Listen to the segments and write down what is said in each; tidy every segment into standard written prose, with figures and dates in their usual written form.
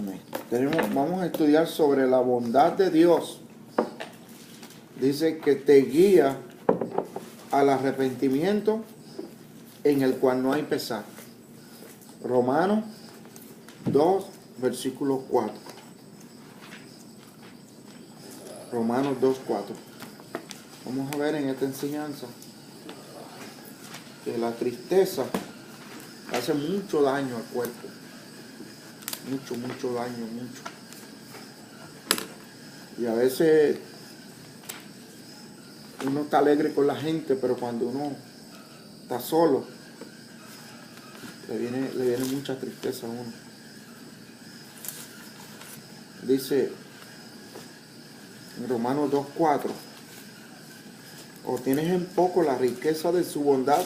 Amén. Vamos a estudiar sobre la bondad de Dios. Dice que te guía al arrepentimiento en el cual no hay pesar. Romanos 2, versículo 4. Romanos 2, 4. Vamos a ver en esta enseñanza que la tristeza hace mucho daño al cuerpo. Mucho daño. Y a veces uno está alegre con la gente, pero cuando uno está solo, le viene mucha tristeza a uno. Dice en Romanos 2:4, o tienes en poco la riqueza de su bondad,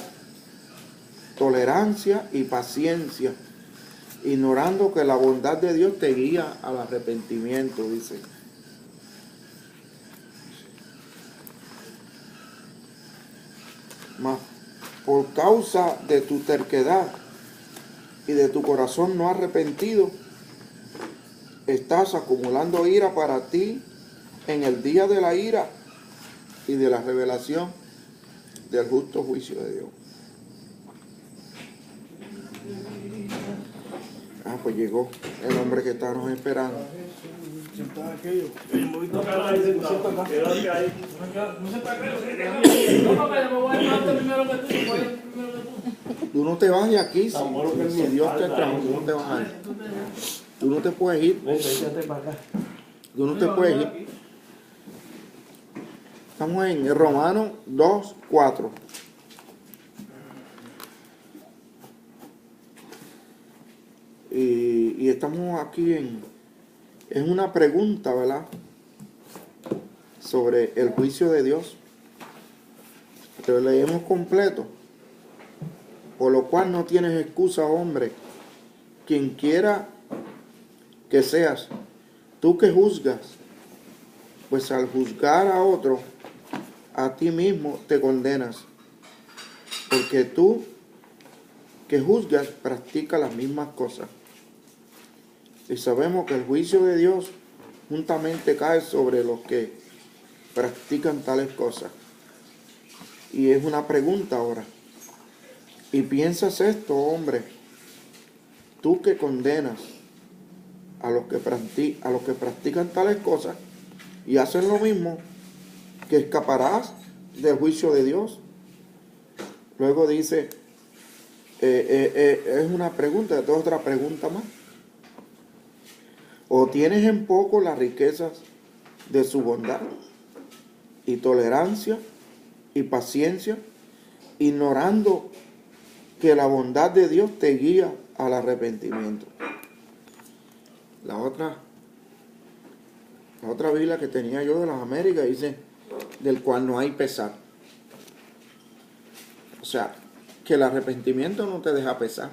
tolerancia y paciencia, ignorando que la bondad de Dios te guía al arrepentimiento, dice. Mas por causa de tu terquedad y de tu corazón no arrepentido, estás acumulando ira para ti en el día de la ira y de la revelación del justo juicio de Dios. Pues llegó el hombre que estábamos esperando. Tú no te vas de aquí si Dios te trajo, tú no te vas a ir. Tú no te puedes ir. Tú no te puedes ir. Estamos en Romanos 2, 4. Y estamos aquí en una pregunta, ¿verdad? Sobre el juicio de Dios. Lo leemos completo. Por lo cual no tienes excusa, hombre, quien quiera que seas, tú que juzgas, pues al juzgar a otro, a ti mismo te condenas, porque tú que juzgas practicas las mismas cosas. Y sabemos que el juicio de Dios juntamente cae sobre los que practican tales cosas. Y es una pregunta ahora. Y piensas esto, hombre, tú que condenas a los que practican tales cosas y hacen lo mismo, que escaparás del juicio de Dios. Luego dice, es una pregunta, es otra pregunta más. O tienes en poco las riquezas de su bondad y tolerancia y paciencia, ignorando que la bondad de Dios te guía al arrepentimiento. La otra Biblia que tenía yo de las Américas dice, del cual no hay pesar. O sea, que el arrepentimiento no te deja pesar.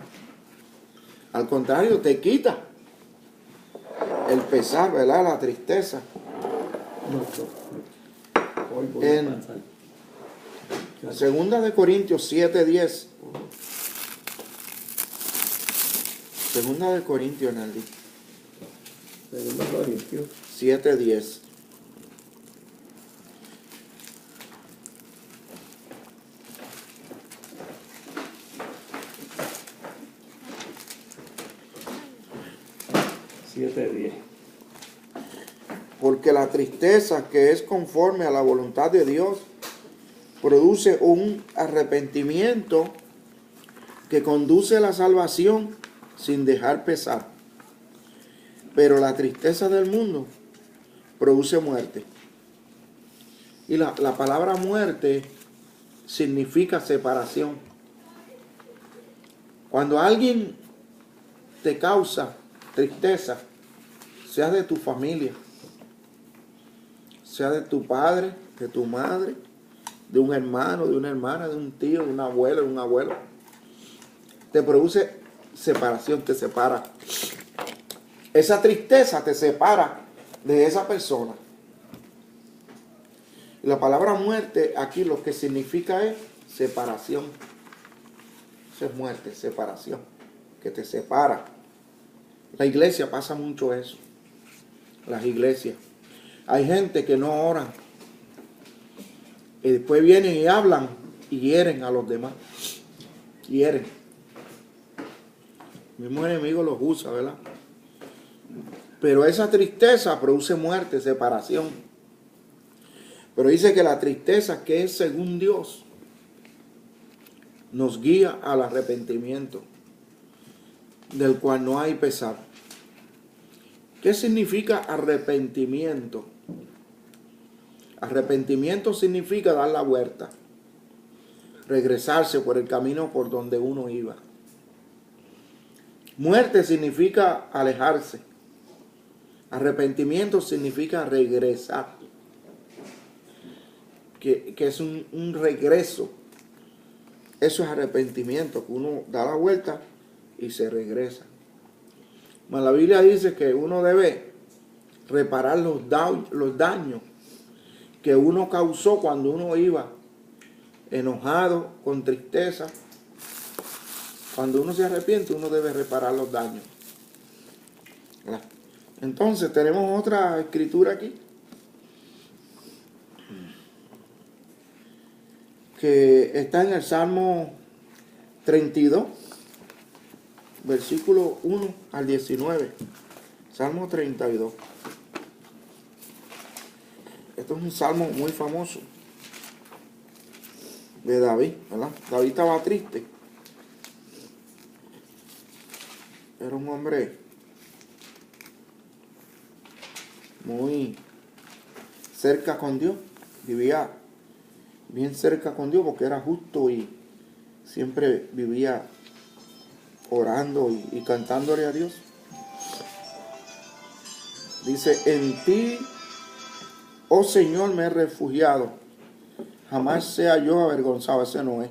Al contrario, te quita el pesar, ¿verdad? La tristeza. En 2 Corintios 7:10. 2 Corintios, Nelly. 2 Corintios 7:10. Porque la tristeza que es conforme a la voluntad de Dios produce un arrepentimiento que conduce a la salvación sin dejar pesar. Pero la tristeza del mundo produce muerte. Y la palabra muerte significa separación. Cuando alguien te causa tristeza, sea de tu familia, sea de tu padre, de tu madre, de un hermano, de una hermana, de un tío, de un abuelo, de un abuelo, te produce separación, te separa. Esa tristeza te separa de esa persona. Y la palabra muerte aquí lo que significa es separación. Eso es muerte, separación, que te separa. La iglesia pasa mucho eso. Las iglesias. Hay gente que no oran. Y después vienen y hablan y hieren a los demás. Hieren. El mismo enemigo los usa, ¿verdad? Pero esa tristeza produce muerte, separación. Pero dice que la tristeza que es según Dios nos guía al arrepentimiento, del cual no hay pesar. ¿Qué significa arrepentimiento? Arrepentimiento significa dar la vuelta, regresarse por el camino por donde uno iba. Muerte significa alejarse. Arrepentimiento significa regresar. Que es un regreso. Eso es arrepentimiento, que uno da la vuelta y se regresa. Mas la Biblia dice que uno debe reparar los daños que uno causó cuando uno iba enojado, con tristeza. Cuando uno se arrepiente, uno debe reparar los daños. ¿Verdad? Entonces, tenemos otra escritura aquí, que está en el Salmo 32, versículo 1 al 19. Salmo 32. Esto es un salmo muy famoso de David, ¿verdad? David estaba triste. Era un hombre muy cerca con Dios. Vivía bien cerca con Dios porque era justo y siempre vivía orando y cantándole a Dios. Dice, en ti, oh Señor, me he refugiado. Jamás sea yo avergonzado. Ese no es.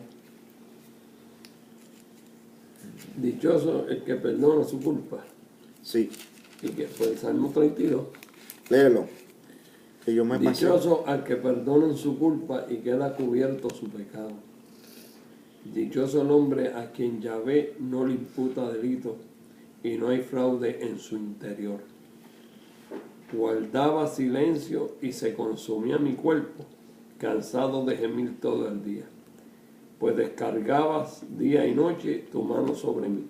Dichoso el que perdona su culpa. Sí. Y que fue el Salmo 32. Léelo. Que yo me pasé. Dichoso al que perdonan su culpa y queda cubierto su pecado. Dichoso el hombre a quien Yahvé no le imputa delito y no hay fraude en su interior. Guardaba silencio y se consumía mi cuerpo, cansado de gemir todo el día, pues descargabas día y noche tu mano sobre mí.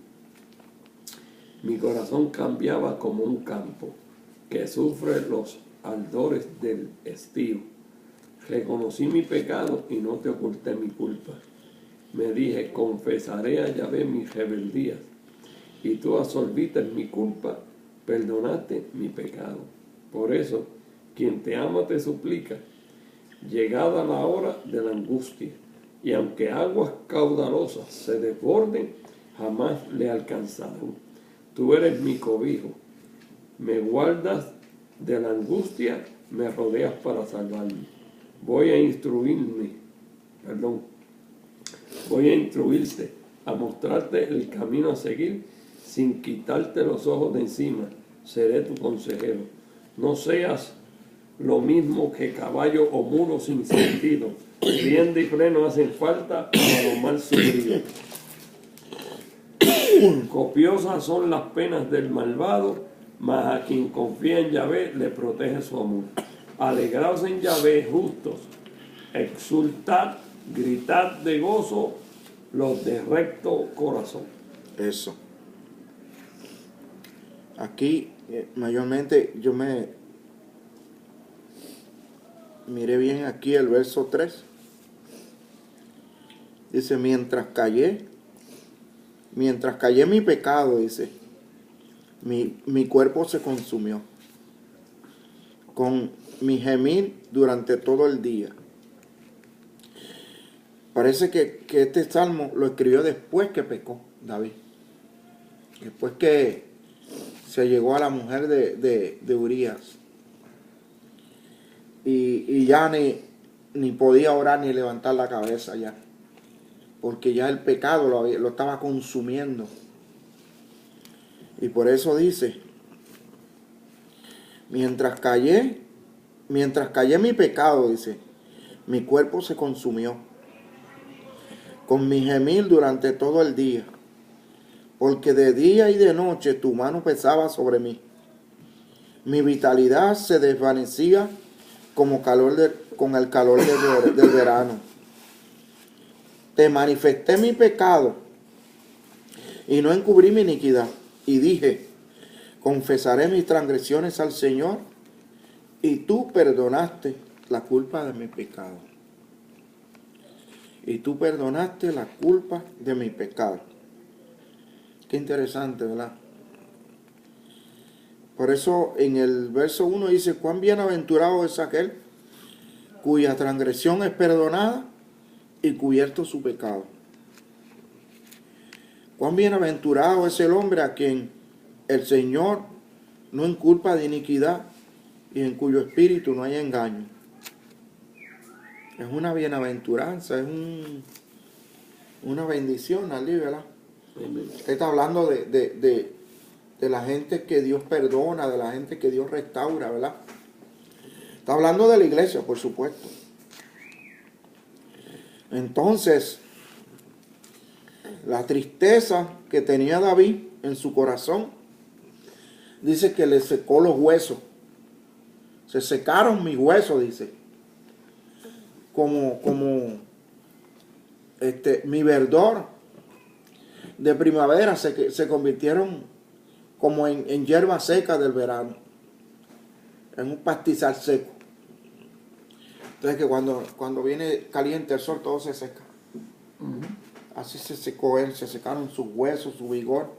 Mi corazón cambiaba como un campo que sufre los ardores del estío. Reconocí mi pecado y no te oculté mi culpa. Me dije, confesaré a Yahvé mis rebeldías, y tú absolviste mi culpa, perdonaste mi pecado. Por eso, quien te ama te suplica, llegada la hora de la angustia, y aunque aguas caudalosas se desborden, jamás le alcanzarán. Tú eres mi cobijo, me guardas de la angustia, me rodeas para salvarme. Voy a instruirte, a mostrarte el camino a seguir, sin quitarte los ojos de encima. Seré tu consejero. No seas lo mismo que caballo o mulo sin sentido. Rienda y freno hacen falta para domar su brío. Copiosas son las penas del malvado, mas a quien confía en Yahvé le protege su amor. Alegraos en Yahvé, justos, exultad, gritad de gozo los de recto corazón. Eso. Aquí, mayormente, yo me miré bien aquí el verso 3. Dice, mientras callé mi pecado, dice, mi cuerpo se consumió con mi gemir durante todo el día. Parece que este salmo lo escribió después que pecó David. Después que se llegó a la mujer de Urías. Y ya ni podía orar ni levantar la cabeza ya. Porque ya el pecado lo estaba consumiendo. Y por eso dice, mientras callé mi pecado, dice, mi cuerpo se consumió con mi gemir durante todo el día. porque de día y de noche tu mano pesaba sobre mí. Mi vitalidad se desvanecía con el calor del verano. Te manifesté mi pecado y no encubrí mi iniquidad. Y dije, confesaré mis transgresiones al Señor, y tú perdonaste la culpa de mi pecado. Y tú perdonaste la culpa de mi pecado. Qué interesante, ¿verdad? Por eso en el verso 1 dice, cuán bienaventurado es aquel cuya transgresión es perdonada y cubierto su pecado. Cuán bienaventurado es el hombre a quien el Señor no inculpa de iniquidad y en cuyo espíritu no hay engaño. Es una bienaventuranza, es una bendición allí, ¿verdad? Usted está hablando de la gente que Dios perdona, de la gente que Dios restaura, ¿verdad? Está hablando de la iglesia, por supuesto. Entonces, la tristeza que tenía David en su corazón, dice que le secó los huesos. Se secaron mis huesos, dice. Como mi verdor de primavera se convirtieron como en hierba seca del verano, en un pastizal seco. Entonces que cuando viene caliente el sol todo se seca. Así se secó él, se secaron sus huesos, su vigor.